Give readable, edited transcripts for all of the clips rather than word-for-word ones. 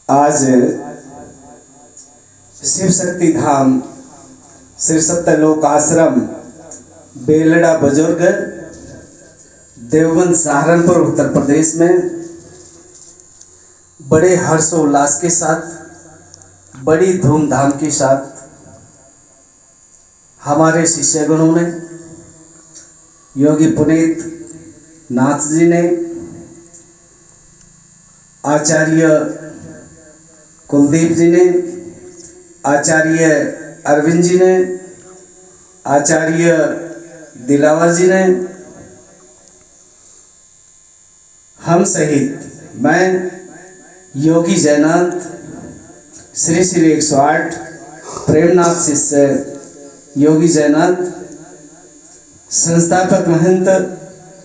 आज शिव शक्ति धाम श्री सत्यलोक आश्रम बेलड़ा बुजुर्ग देवबंद सहारनपुर उत्तर प्रदेश में बड़े हर्षोल्लास के साथ बड़ी धूमधाम के साथ हमारे शिष्यगणों ने योगी पुनीत नाथ जी ने आचार्य कुलदीप जी ने आचार्य अरविंद जी ने आचार्य दिलावर जी ने हम सहित मैं योगी जयनाथ श्री श्री 108 प्रेमनाथ शिष्य योगी जयनाथ संस्थापक महंत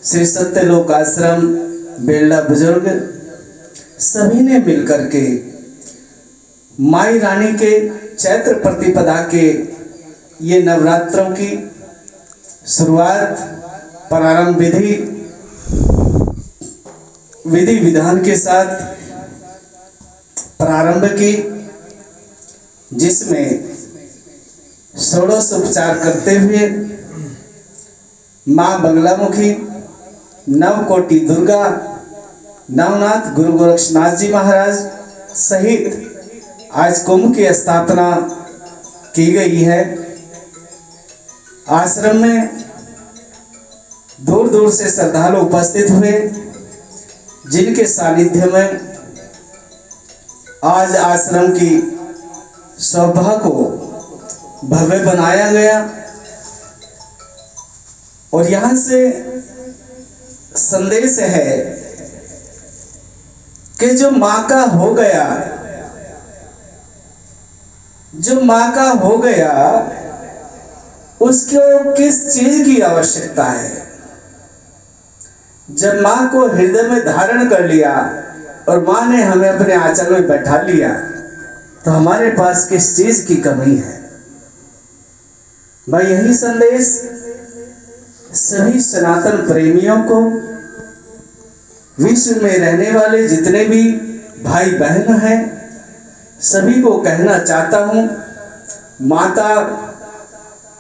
श्री सत्यलोक आश्रम बेलड़ा बुजुर्ग सभी ने मिलकर के माई रानी के चैत्र प्रतिपदा के ये नवरात्रों की शुरुआत प्रारंभ विधि विधान के साथ प्रारंभ की, जिसमें षोडशोपचार करते हुए माँ बंगलामुखी नवकोटि दुर्गा नवनाथ गुरु गोरक्षनाथ जी महाराज सहित आज कुंभ की स्थापना की गई है। आश्रम में दूर दूर से श्रद्धालु उपस्थित हुए, जिनके सानिध्य में आज आश्रम की शोभा को भव्य बनाया गया और यहाँ से संदेश है कि जो माँ का हो गया, जो माँ का हो गया उसको किस चीज की आवश्यकता है। जब माँ को हृदय में धारण कर लिया और माँ ने हमें अपने आंचल में बैठा लिया तो हमारे पास किस चीज की कमी है। मैं यही संदेश सभी सनातन प्रेमियों को, विश्व में रहने वाले जितने भी भाई बहन हैं, सभी को कहना चाहता हूं। माता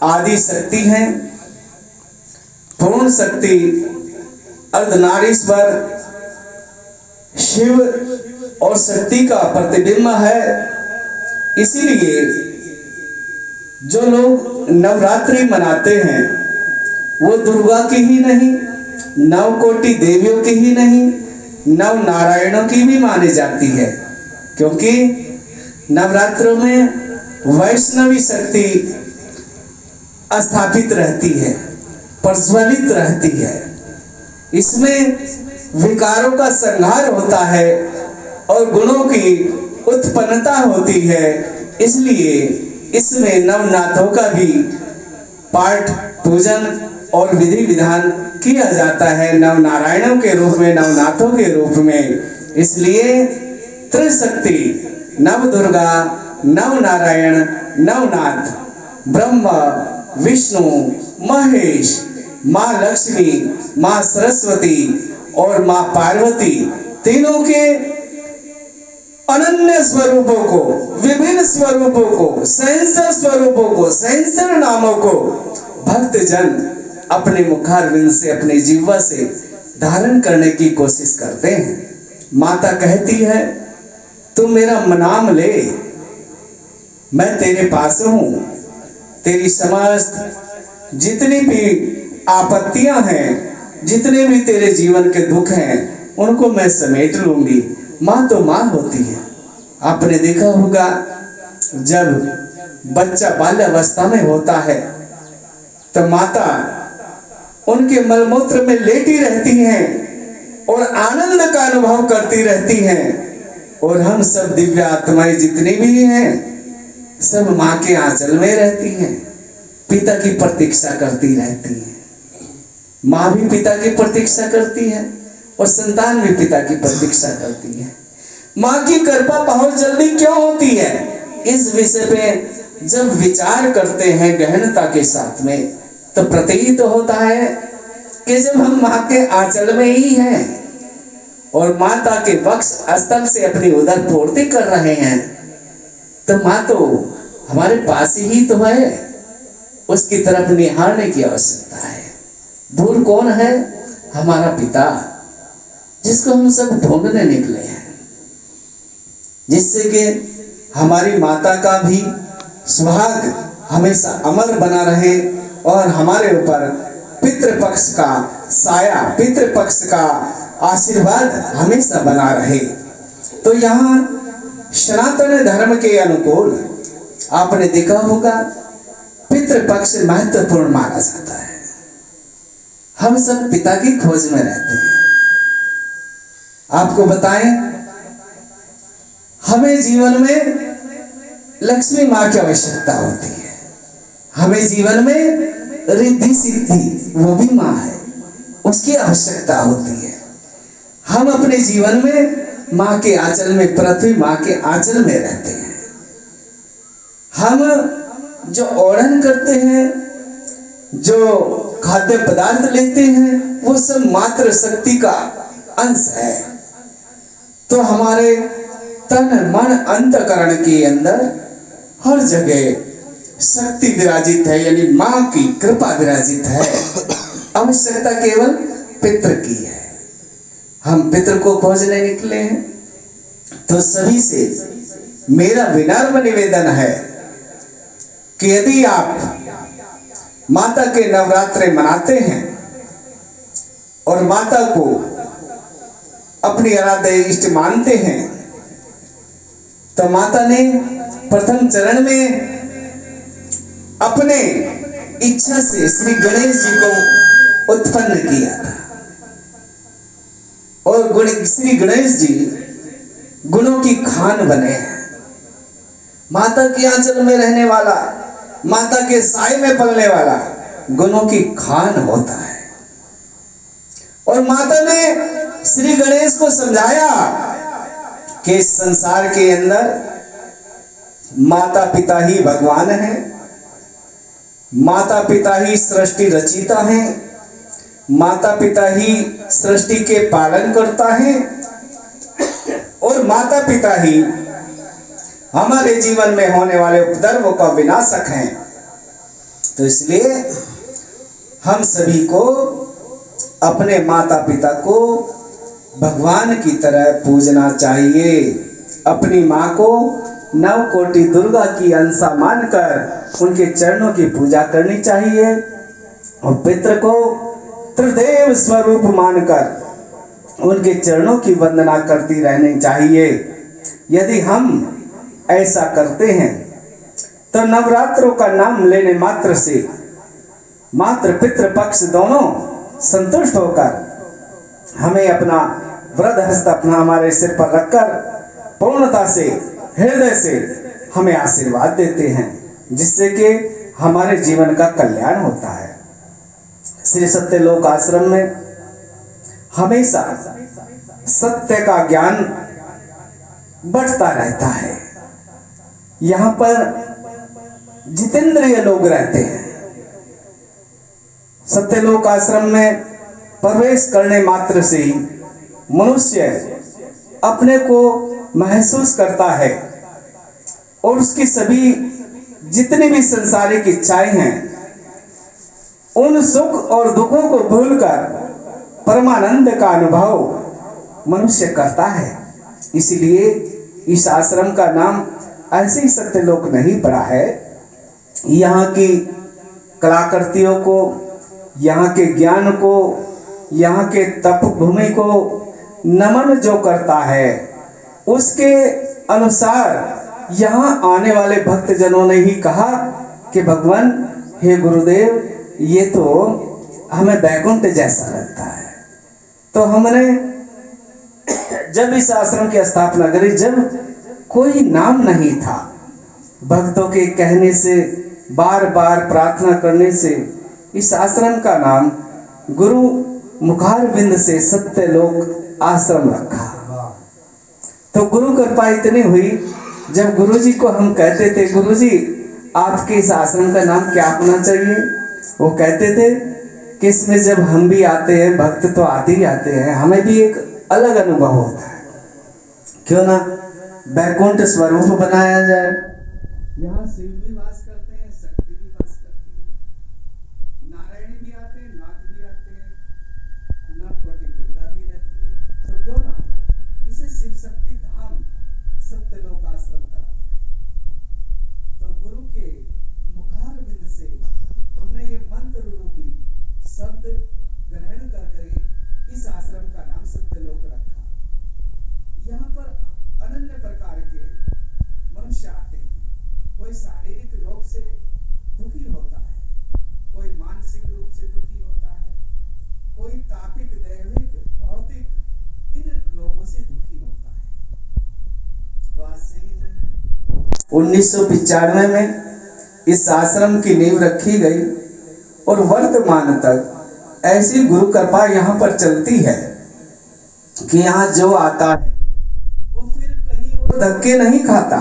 आदि शक्ति हैं, पूर्ण शक्ति अर्धनारीश्वर शिव और शक्ति का प्रतिबिंब है। इसीलिए जो लोग नवरात्रि मनाते हैं वो दुर्गा की ही नहीं, नवकोटि देवियों की ही नहीं, नव नारायणों की भी मानी जाती है, क्योंकि नवरात्रों में वैष्णवी शक्ति स्थापित रहती है, प्रज्वलित रहती है। इसमें विकारों का संहार होता है और गुणों की उत्पन्नता होती है। इसलिए इसमें नवनाथों का भी पाठ पूजन और विधि विधान किया जाता है, नव नारायणों के रूप में, नवनाथों के रूप में। इसलिए त्रिशक्ति नव दुर्गा नव नारायण नवनाथ ब्रह्मा विष्णु महेश माँ लक्ष्मी माँ सरस्वती और माँ पार्वती तीनों के अनन्य स्वरूपों को, विभिन्न स्वरूपों को, सहस्र स्वरूपों को, सहस्र नामों को भक्तजन अपने मुखारविंद से, अपने जीवा से धारण करने की कोशिश करते हैं। माता कहती है तू मेरा नाम ले, मैं तेरे पास हूं, तेरी समस्त जितनी भी आपत्तियां हैं, जितने भी तेरे जीवन के दुख हैं, उनको मैं समेट लूंगी। माँ तो माँ होती है। आपने देखा होगा जब बच्चा बाल्यावस्था में होता है तो माता उनके मलमूत्र में लेटी रहती हैं और आनंद का अनुभव करती रहती हैं। और हम सब दिव्य आत्माएं जितनी भी हैं सब माँ के आंचल में रहती हैं, पिता की प्रतीक्षा करती रहती हैं। माँ भी पिता की प्रतीक्षा करती है और संतान भी पिता की प्रतीक्षा करती है। माँ की कृपा बहुत जल्दी क्यों होती है, इस विषय पे जब विचार करते हैं गहनता के साथ में तो प्रतीत होता है कि जब हम माँ के आंचल में ही हैं और माता के वक्ष स्थल से अपनी उदर पूर्ति कर रहे हैं, तो माँ तो हमारे पास ही तो है, उसकी तरफ निहारने की आवश्यकता है। दूर कौन है? हमारा पिता, जिसको हम सब ढूंढने निकले हैं, जिससे कि हमारी माता का भी सुहाग हमेशा अमर बना रहे और हमारे ऊपर पितृपक्ष का साया, पितृपक्ष का आशीर्वाद हमेशा बना रहे। तो यहाँ सनातन धर्म के अनुकूल आपने देखा होगा पितृपक्ष महत्वपूर्ण माना जाता है। हम सब पिता की खोज में रहते हैं। आपको बताएं, हमें जीवन में लक्ष्मी माँ की आवश्यकता होती है, हमें जीवन में रिद्धि सिद्धि वो भी माँ है, उसकी आवश्यकता होती है। हम अपने जीवन में माँ के आंचल में, पृथ्वी माँ के आंचल में रहते हैं। हम जो ओढ़न करते हैं, जो खाद्य पदार्थ लेते हैं, वो सब मात्र शक्ति का अंश है। तो हमारे तन मन अंतकरण के अंदर हर जगह शक्ति विराजित है, यानी माँ की कृपा विराजित है। आवश्यकता केवल पितृ की है। हम पितृ को खोजने निकले हैं। तो सभी से मेरा विनम्र निवेदन है कि यदि आप माता के नवरात्रे मनाते हैं और माता को अपनी आराध्य इष्ट मानते हैं, तो माता ने प्रथम चरण में अपने इच्छा से श्री गणेश जी को उत्पन्न किया था। और श्री गणेश जी गुणों की खान बने हैं। माता के आंचल में रहने वाला, माता के साए में पलने वाला गुणों की खान होता है। और माता ने श्री गणेश को समझाया कि इस संसार के अंदर माता पिता ही भगवान है, माता पिता ही सृष्टि रचिता है, माता पिता ही सृष्टि के पालन करता है और माता पिता ही हमारे जीवन में होने वाले उपद्रवों का विनाशक हैं। तो इसलिए हम सभी को अपने माता पिता को भगवान की तरह पूजना चाहिए। अपनी माँ को नव कोटि दुर्गा की अंशा मानकर उनके चरणों की पूजा करनी चाहिए और पितृ को त्रिदेव स्वरूप मानकर उनके चरणों की वंदना करती रहनी चाहिए। यदि हम ऐसा करते हैं तो नवरात्रों का नाम लेने मात्र से मात्र पितृ पक्ष दोनों संतुष्ट होकर हमें अपना वृद्ध हस्त अपना हमारे सिर पर रखकर पूर्णता से, हृदय से हमें आशीर्वाद देते हैं, जिससे कि हमारे जीवन का कल्याण होता है। श्री सत्यलोक आश्रम में हमेशा सत्य का ज्ञान बढ़ता रहता है। यहाँ पर जितेंद्रिय लोग रहते हैं। सत्यलोक आश्रम में प्रवेश करने मात्र से ही मनुष्य अपने को महसूस करता है और उसकी सभी जितनी भी सांसारिक इच्छाएं हैं उन सुख और दुखों को भूलकर परमानंद का अनुभव मनुष्य करता है। इसलिए इस आश्रम का नाम ऐसे ही सत्यलोक नहीं पड़ा है। यहाँ की कलाकृतियों को, यहाँ के ज्ञान को, यहाँ के तप भूमि को नमन जो करता है, उसके अनुसार यहाँ आने वाले भक्तजनों ने ही कहा कि भगवान, हे गुरुदेव, ये तो हमें वैकुंठ जैसा लगता है। तो हमने जब इस आश्रम की स्थापना करी, जब कोई नाम नहीं था, भक्तों के कहने से, बार बार प्रार्थना करने से इस आश्रम का नाम गुरु मुखारविंद से सत्यलोक आश्रम रखा। तो गुरु कृपा इतनी हुई, जब गुरुजी को हम कहते थे, गुरुजी आपके इस आश्रम का नाम क्या होना चाहिए, वो कहते थे कि इसमें जब हम भी आते हैं, भक्त तो आते ही आते हैं, हमें भी एक अलग अनुभव होता है। क्यों ना वैकुंठ स्वरूप बनाया जाए। यहाँ शिव भी वास करते हैं, शक्ति भी वास करती है, नारायण भी आते हैं, नाथ भी आते हैं, नागवती दुर्गा भी रहती है। तो क्यों ना इसे शिव शक्ति धाम सत्यलोक आश्रम का। तो गुरु के मुखारविंद से हमने ये मंत्र रूपी शब्द ग्रहण करके इस आश्रम का नाम सत्यलोक रखा। यहाँ पर अनन्य प्रकार के मनुष्य आते हैं। कोई शारीरिक रोग से दुखी होता है, कोई मानसिक रूप से दुखी होता है, कोई तापिक, दैविक, भौतिक इन रोगों से दुखी होता है। तो आज से ही 1995 में इस आश्रम की नींव रखी गई और वर्तमान तक ऐसी गुरु कृपा यहाँ पर चलती है कि यहाँ जो आता है वो फिर कहीं और धक्के नहीं खाता,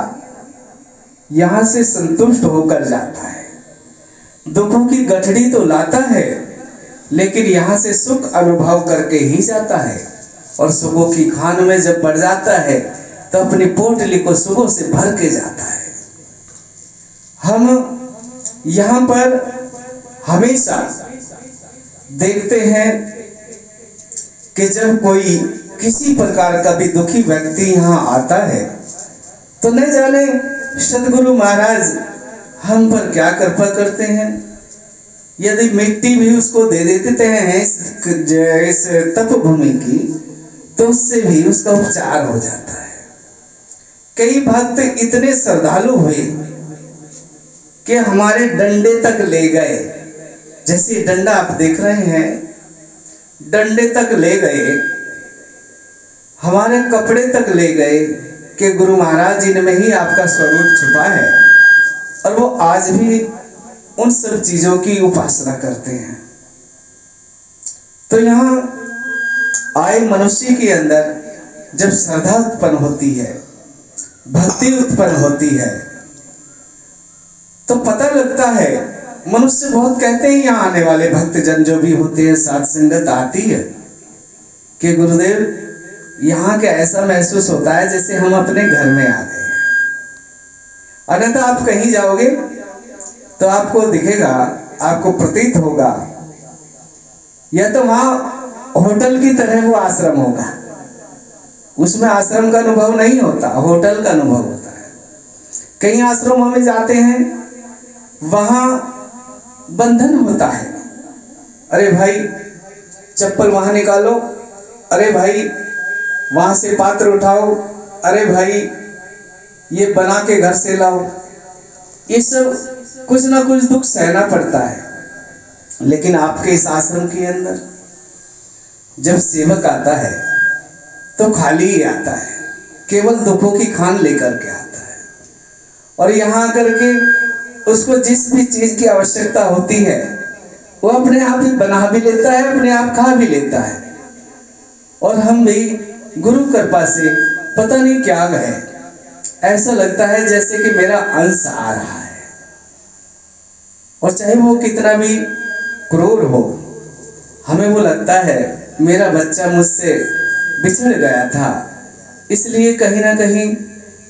यहाँ से संतुष्ट होकर जाता है। दुखों की गठड़ी तो लाता है, लेकिन यहाँ से सुख अनुभव करके ही जाता है। और सुखों की खान में जब बढ़ जाता है तो अपनी पोटली को सुखों से भर के जाता है। हम यहाँ पर हमेशा देखते हैं कि जब कोई किसी प्रकार का भी दुखी व्यक्ति यहाँ आता है तो न जाने सतगुरु महाराज हम पर क्या कृपा करते हैं। यदि मिट्टी भी उसको दे देते हैं इस तप भूमि की, तो उससे भी उसका उपचार हो जाता है। कई भक्त इतने श्रद्धालु हुए कि हमारे डंडे तक ले गए। जैसे डंडा आप देख रहे हैं, डंडे तक ले गए, हमारे कपड़े तक ले गए कि गुरु महाराज इनमें ही आपका स्वरूप छुपा है। और वो आज भी उन सब चीजों की उपासना करते हैं। तो यहाँ आए मनुष्य के अंदर जब श्रद्धा उत्पन्न होती है, भक्ति उत्पन्न होती है, तो पता लगता है। मनुष्य बहुत कहते हैं, यहाँ आने वाले भक्तजन जो भी होते हैं, साथ संगत आती है कि गुरुदेव यहाँ के ऐसा महसूस होता है जैसे हम अपने घर में आ गए हैं। अन्यथा आप कहीं जाओगे तो आपको दिखेगा, आपको प्रतीत होगा या तो वहां होटल की तरह वो आश्रम होगा, उसमें आश्रम का अनुभव नहीं होता, होटल का अनुभव होता है। कई आश्रमों में जाते हैं, वहां बंधन होता है। अरे भाई चप्पल वहां निकालो, अरे भाई वहां से पात्र उठाओ, अरे भाई ये बना के घर से लाओ। ये सब कुछ ना कुछ दुख सहना पड़ता है। लेकिन आपके इस आश्रम के अंदर जब सेवक आता है तो खाली ही आता है, केवल दुखों की खान लेकर के आता है। और यहाँ आकर के उसको जिस भी चीज की आवश्यकता होती है वो अपने आप ही बना भी लेता है, अपने आप खा भी लेता है। और हम भी गुरु कृपा से पता नहीं क्या है, ऐसा लगता है जैसे कि मेरा अंश आ रहा है। और चाहे वो कितना भी क्रूर हो, हमें वो लगता है मेरा बच्चा मुझसे बिछड़ गया था, इसलिए कहीं ना कहीं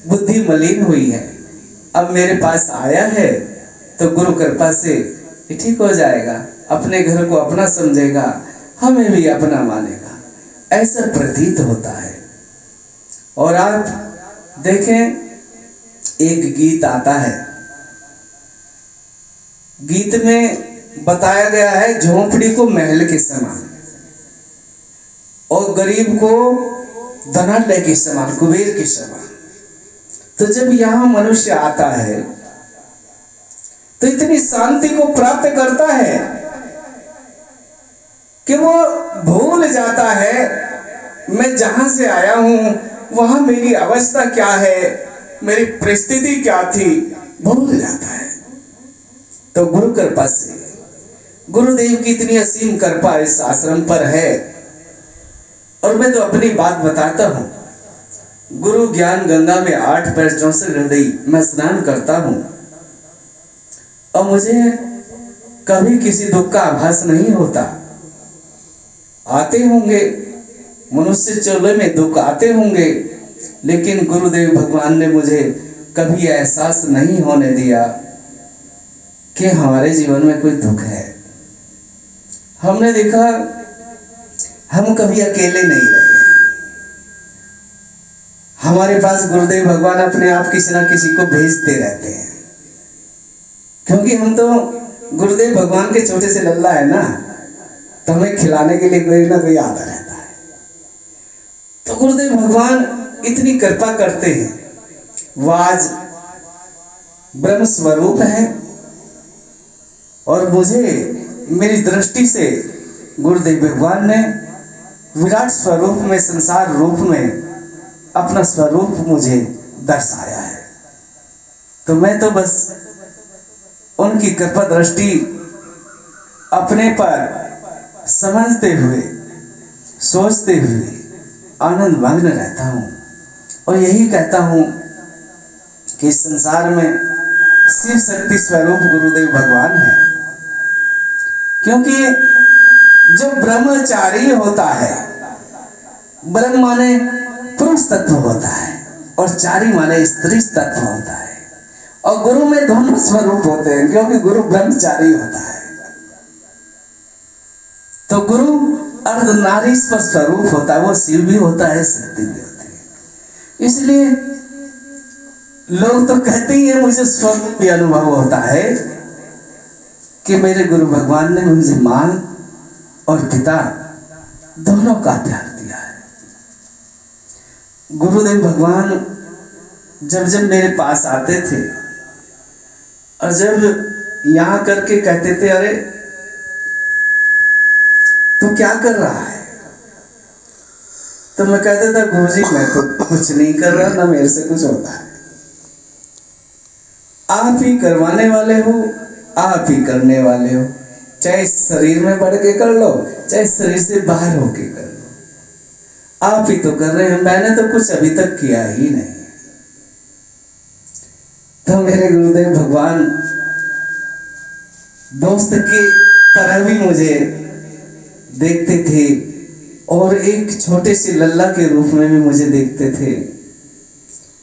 बुद्धि मलिन हुई है, अब मेरे पास आया है तो गुरु कृपा से ठीक हो जाएगा, अपने घर को अपना समझेगा, हमें भी अपना मानेगा, ऐसा प्रतीत होता है। और आप देखें, एक गीत आता है, गीत में बताया गया है झोंपड़ी को महल के समान और गरीब को धनाढ्य के समान, कुबेर के समान। तो जब यहां मनुष्य आता है तो इतनी शांति को प्राप्त करता है कि वो भूल जाता है मैं जहां से आया हूं वहां मेरी अवस्था क्या है, मेरी परिस्थिति क्या थी, भूल जाता है। तो गुरु कृपा से, गुरुदेव की इतनी असीम कृपा इस आश्रम पर है। और मैं तो अपनी बात बताता हूं, गुरु ज्ञान गंगा में 8 पैर 64 हृदय मैं स्नान करता हूं और मुझे कभी किसी दुख का आभास नहीं होता। आते होंगे मनुष्य चोले में दुख आते होंगे, लेकिन गुरुदेव भगवान ने मुझे कभी एहसास नहीं होने दिया कि हमारे जीवन में कोई दुख है। हमने देखा हम कभी अकेले नहीं रहे। हमारे पास गुरुदेव भगवान अपने आप किसी ना किसी को भेजते रहते हैं, क्योंकि हम तो गुरुदेव भगवान के छोटे से लल्ला है ना, तो हमें खिलाने के लिए कोई ना कोई आता रहता है। तो गुरुदेव भगवान इतनी कृपा करते हैं। वो आज ब्रह्म स्वरूप है और मुझे मेरी दृष्टि से गुरुदेव भगवान ने विराट स्वरूप में, संसार रूप में अपना स्वरूप मुझे दर्शाया है। तो मैं तो बस उनकी कृपा दृष्टि अपने पर समझते हुए, सोचते हुए आनंद मग्न रहता हूँ और यही कहता हूँ कि संसार में शिव शक्ति स्वरूप गुरुदेव भगवान है। क्योंकि जो ब्रह्मचारी होता है, ब्रह्म माने पुरुष तत्व होता है और चारी माने स्त्री तत्व होता है, और गुरु में दोनों स्वरूप होते हैं, क्योंकि गुरु ब्रह्मचारी होता है। तो गुरु अर्धनारीश्वर स्वरूप होता है, वो शिव भी होता है, शक्ति भी होती है। इसलिए लोग तो कहते ही है, मुझे स्वरूप भी अनुभव होता है कि मेरे गुरु भगवान ने मुझे मां और पिता दोनों का प्यार दिया है। गुरुदेव भगवान जब जब मेरे पास आते थे और जब यहाँ करके कहते थे, अरे तू क्या कर रहा है, तो मैं कहता था, गुरुजी मैं तो कुछ नहीं कर रहा, ना मेरे से कुछ होता है, आप ही करवाने वाले हो, आप ही करने वाले हो। चाहे शरीर में बढ़ के कर लो, चाहे शरीर से बाहर होके कर लो, आप ही तो कर रहे हैं, मैंने तो कुछ अभी तक किया ही नहीं। तो मेरे गुरुदेव भगवान दोस्त की तरह भी मुझे देखते थे और एक छोटे से लल्ला के रूप में भी मुझे देखते थे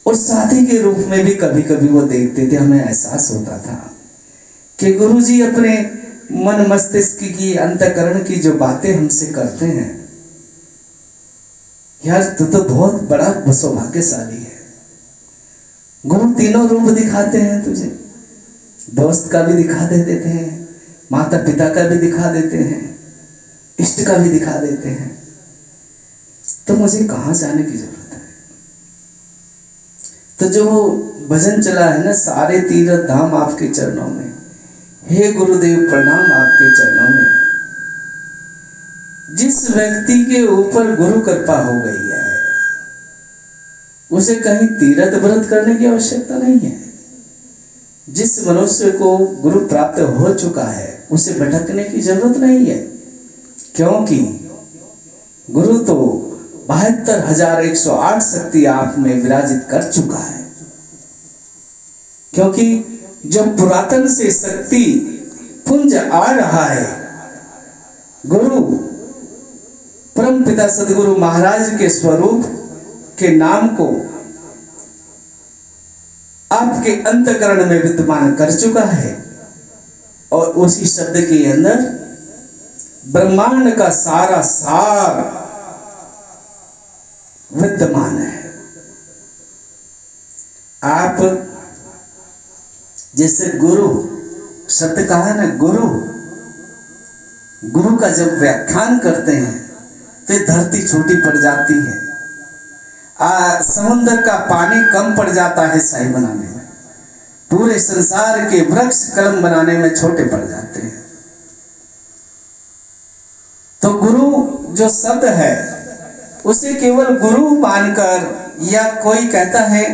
और साथी के रूप में भी कभी कभी वो देखते थे। हमें एहसास होता था कि गुरुजी अपने मन मस्तिष्क की, अंतःकरण की जो बातें हमसे करते हैं, यार तू तो बहुत बड़ा सौभाग्यशाली है। गुरु तीनों रूप दिखाते हैं तुझे, दोस्त का भी दिखा देते हैं, माता पिता का भी दिखा देते हैं, इष्ट का भी दिखा देते हैं। तो मुझे कहां जाने की जरूरत है। तो जो भजन चला है ना, सारे तीर्थ धाम आपके चरणों में, हे गुरुदेव प्रणाम आपके चरणों में। जिस व्यक्ति के ऊपर गुरु कृपा हो गई है, उसे कहीं तीर्थ व्रत करने की आवश्यकता नहीं है। जिस मनुष्य को गुरु प्राप्त हो चुका है, उसे भटकने की जरूरत नहीं है, क्योंकि गुरु तो 72,108 शक्ति आप में विराजित कर चुका है। क्योंकि जब पुरातन से शक्ति पुंज आ रहा है, गुरु परम पिता सदगुरु महाराज के स्वरूप के नाम को आपके अंतःकरण में विद्यमान कर चुका है और उसी शब्द के अंदर ब्रह्मांड का सारा सार विद्यमान है। आप जैसे गुरु शब्द कहा ना, गुरु का जब व्याख्यान करते हैं तो धरती छोटी पड़ जाती है, समुद्र का पानी कम पड़ जाता है शाही बनाने में, पूरे संसार के वृक्ष कलम बनाने में छोटे पड़ जाते हैं। तो गुरु जो शब्द है, उसे केवल गुरु मानकर, या कोई कहता है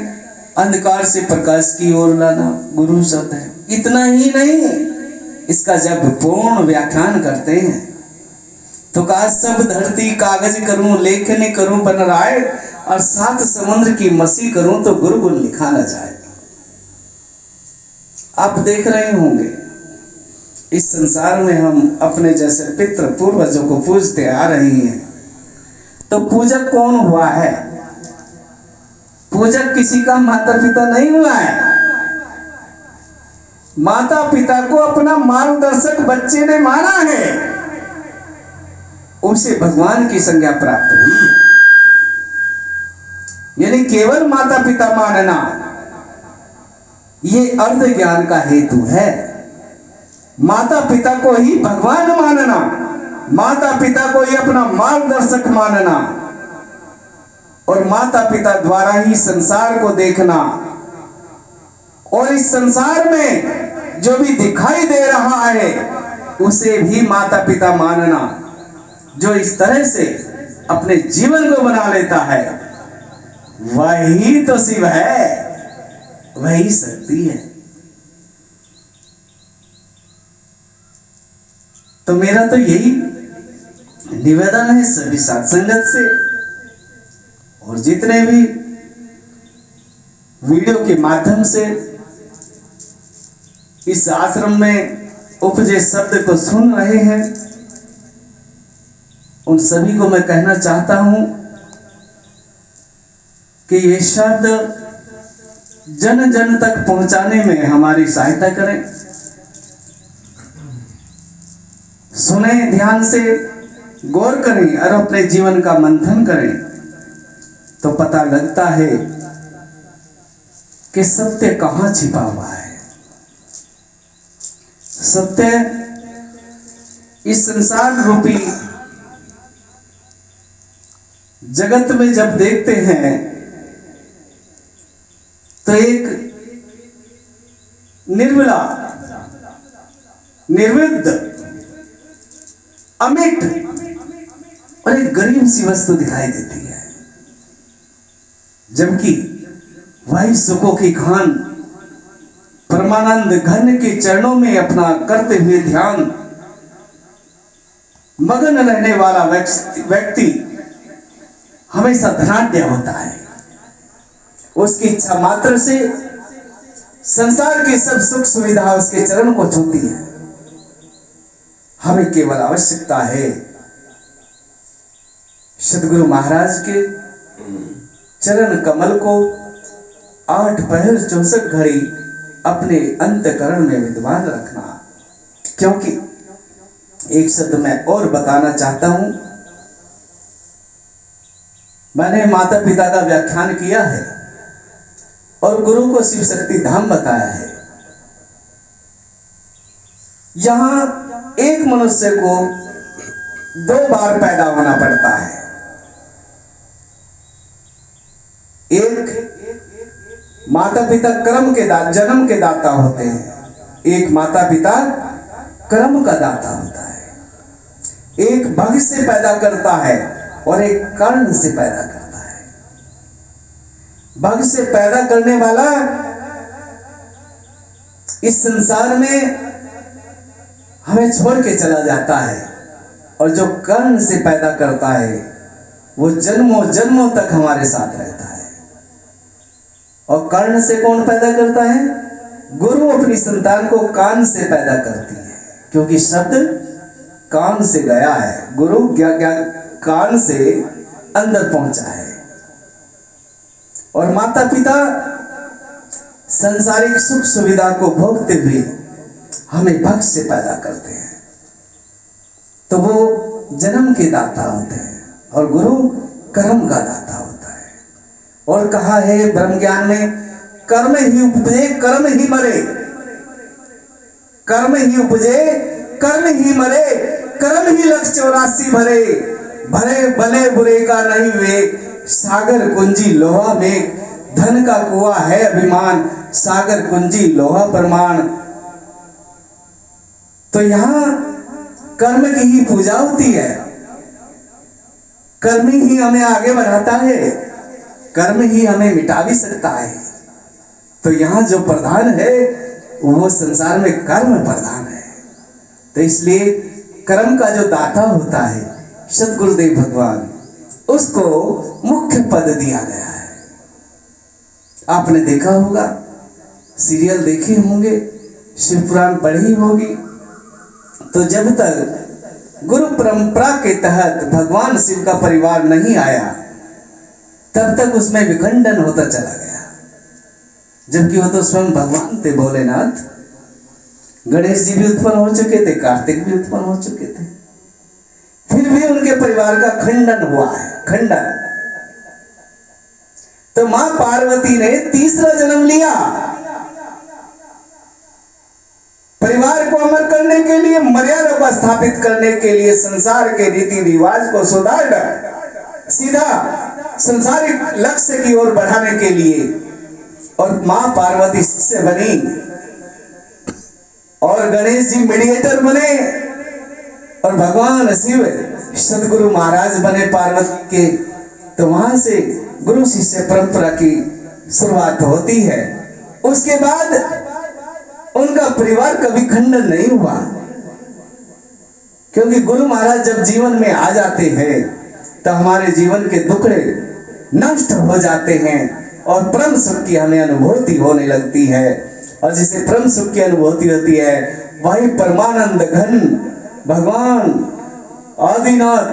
अंधकार से प्रकाश की ओर लाना गुरु शब्द है, इतना ही नहीं, इसका जब पूर्ण व्याख्यान करते हैं तो काश सब धरती कागज करूं, लेखनी करूं बन राय, और 7 समुद्र की मसी करूं तो गुरु गुण लिखा न जाए। आप देख रहे होंगे इस संसार में हम अपने जैसे पितृ पूर्वजों को पूजते आ रहे हैं, तो पूजक कौन हुआ है? पूजक किसी का माता पिता नहीं हुआ है। माता पिता को अपना मार्गदर्शक बच्चे ने माना है, उसे भगवान की संज्ञा प्राप्त हुई है। यानी केवल माता पिता मानना ये अर्ध ज्ञान का हेतु है। माता पिता को ही भगवान मानना, माता पिता को ही अपना मार्गदर्शक मानना और माता पिता द्वारा ही संसार को देखना, और इस संसार में जो भी दिखाई दे रहा है उसे भी माता पिता मानना। जो इस तरह से अपने जीवन को बना लेता है वही तो शिव है, वही शक्ति है। तो मेरा तो यही निवेदन है सभी साथ संगत से, और जितने भी वीडियो के माध्यम से इस आश्रम में उपजे शब्द को सुन रहे हैं, उन सभी को मैं कहना चाहता हूं कि ये शब्द जन जन तक पहुंचाने में हमारी सहायता करें। सुने, ध्यान से गौर करें और अपने जीवन का मंथन करें तो पता लगता है कि सत्य कहां छिपा हुआ है। सत्य इस संसार रूपी जगत में जब देखते हैं तो एक निर्मला, निर्विद्ध, अमिट और एक गरीब सी वस्तु दिखाई देती है, जबकि वही सुखों की खान परमानंद घन के चरणों में अपना करते हुए ध्यान मगन रहने वाला व्यक्ति हमेशा धनाढ्य होता है। उसकी इच्छा मात्र से संसार की सब सुख सुविधा उसके चरण को छूती है। हमें केवल आवश्यकता है सदगुरु महाराज के चरण कमल को 8 पहर 64 घड़ी अपने अंतःकरण में विद्यमान रखना। क्योंकि एक शब्द मैं और बताना चाहता हूं, मैंने माता पिता का व्याख्यान किया है और गुरु को शिव शक्ति धाम बताया है। यहां एक मनुष्य को 2 बार पैदा होना पड़ता है। एक माता पिता कर्म के जन्म के दाता होते हैं, एक माता पिता कर्म का दाता होता है। एक भाग्य से पैदा करता है और एक कर्ण से पैदा करता है। भाग्य से पैदा करने वाला इस संसार में हमें छोड़ के चला जाता है, और जो कर्ण से पैदा करता है वो जन्मों जन्मों तक हमारे साथ रहता है। और कर्ण से कौन पैदा करता है? गुरु अपनी संतान को कान से पैदा करती है, क्योंकि शब्द कान से गया है, गुरु कान से अंदर पहुंचा है। और माता पिता सांसारिक सुख सुविधा को भोगते हुए हमें भक्त से पैदा करते हैं, तो वो जन्म के दाता होते हैं और गुरु कर्म का दाता होता है। और कहा है ब्रह्म ज्ञान में, कर्म ही उपजे कर्म ही मरे, कर्म ही उपजे कर्म ही मरे, कर्म ही लक्ष्य 84 भरे, भरे भले बुरे का नहीं वेग, सागर कुंजी लोहा मेघ, धन का कुआं है अभिमान, सागर कुंजी लोहा प्रमाण। तो यहां कर्म की ही पूजा होती है, कर्म ही हमें आगे बढ़ाता है, कर्म ही हमें मिटा भी सकता है। तो यहां जो प्रधान है वो संसार में कर्म प्रधान है। तो इसलिए कर्म का जो दाता होता है सतगुरुदेव भगवान, उसको मुख्य पद दिया गया है। आपने देखा होगा, सीरियल देखे होंगे, शिव पुराण पढ़ी होगी, तो जब तक गुरु परंपरा के तहत भगवान शिव का परिवार नहीं आया, तब तक उसमें विखंडन होता चला गया। जबकि वो तो स्वयं भगवान थे भोलेनाथ। गणेश जी भी उत्पन्न हो चुके थे, कार्तिक भी उत्पन्न हो चुके थे, फिर भी उनके परिवार का खंडन हुआ है, खंडन। तो मां पार्वती ने तीसरा जन्म लिया, परिवार को अमर करने के लिए, मर्यादा को स्थापित करने के लिए, संसार के रीति रिवाज को सुधार सीधा संसारिक लक्ष्य की ओर बढ़ाने के लिए। और मां पार्वती शिष्य बनी और गणेश जी मीडिएटर बने और भगवान शिव सदगुरु महाराज बने पार्वती के। तो वहां से गुरु शिष्य परंपरा की शुरुआत होती है। उसके बाद उनका परिवार कभी खंडन नहीं हुआ, क्योंकि गुरु महाराज जब जीवन में आ जाते हैं तो हमारे जीवन के दुखड़े नष्ट हो जाते हैं और परम सुख की हमें अनुभूति होने लगती है। और जिसे परम सुख की अनुभूति होती है वही परमानंद घन भगवान आदिनाथ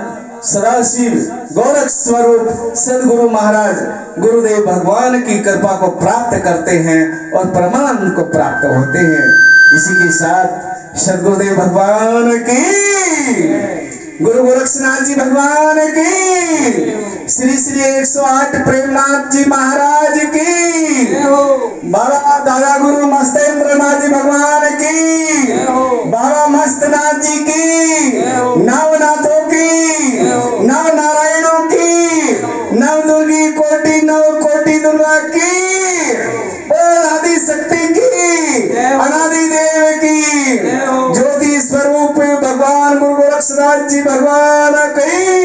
सदाशिव गोरख स्वरूप सदगुरु महाराज गुरुदेव भगवान की कृपा को प्राप्त करते हैं और परमानंद को प्राप्त होते हैं। इसी के साथ सदगुरुदेव भगवान की, गुरु गोरक्षनाथ जी भगवान की, श्री श्री 108 प्रेमनाथ जी महाराज की, बाबा दादा गुरु मस्तेंद्रनाथ जी भगवान की, बाबा मस्तनाथ जी की, नवनाथों की, नव नारायणों की, नव दुर्गी कोटि नव कोटि दुर्गा की, आदि शक्ति की, अनादि देव की, ज्योति स्वरूप भगवान गुरु गोरक्षनाथ जी भगवान की।